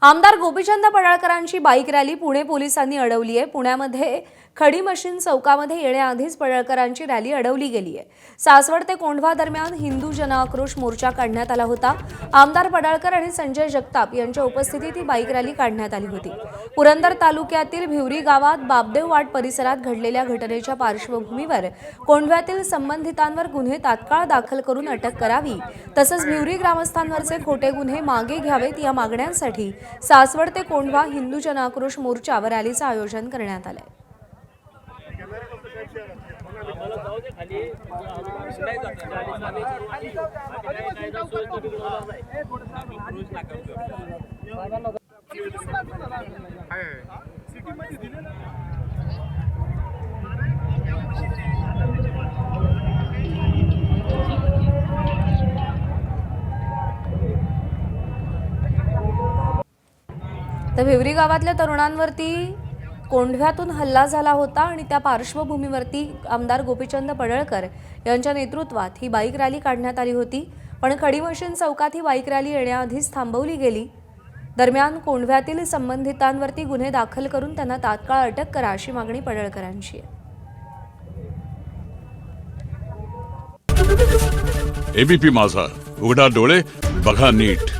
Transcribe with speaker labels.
Speaker 1: आमदार Gopichand पडळकरांची bike rally Pune पोलिसांनी अडवली आहे। पुण्यामध्ये खडी मशीन चौकामध्ये येण्याआधीच पडळकरांची रॅली अडवली गेली आहे। सासवड ते कोंढवा दरम्यान हिंदू जनआक्रोश मोर्चा काढण्यात आला होता। आमदार पडळकर आणि संजय जगताप यांच्या उपस्थितीत ही बाईक रॅली काढण्यात आली होती। पुरंदर तालुक्यातील भिवरी गावात बाबदेव वाट परिसरात घडलेल्या घटनेच्या पार्श्वभूमीवर कोंढव्यातील संबंधितांवर गुन्हे तात्काळ दाखल करून अटक करावी, तसंच भिवरी ग्रामस्थांवरचे खोटे गुन्हे मागे घ्यावेत या मागण्यांसाठी सासवड ते कोंढवा हिंदू जनआक्रोश मोर्चा व रॅलीचं आयोजन करण्यात आलंय। तर भिवरी गावातल्या तरुणांवरती कोंढव्यातून हल्ला झाला होता आणि त्या पार्श्वभूमीवरती आमदार गोपीचंद पडळकर यांच्या नेतृत्वात ही बाईक रॅली काढण्यात आली होती। पण खडी मशीन चौकात ही बाईक रॅली येण्याआधीच थांबवली गेली। दरम्यान कोंढव्यातील संबंधितांवरती गुन्हे दाखल करून त्यांना तात्काळ अटक करा अशी मागणी पडळकरांची आहे।
Speaker 2: एबीपी माझा, उघडा डोळे बघा नीट।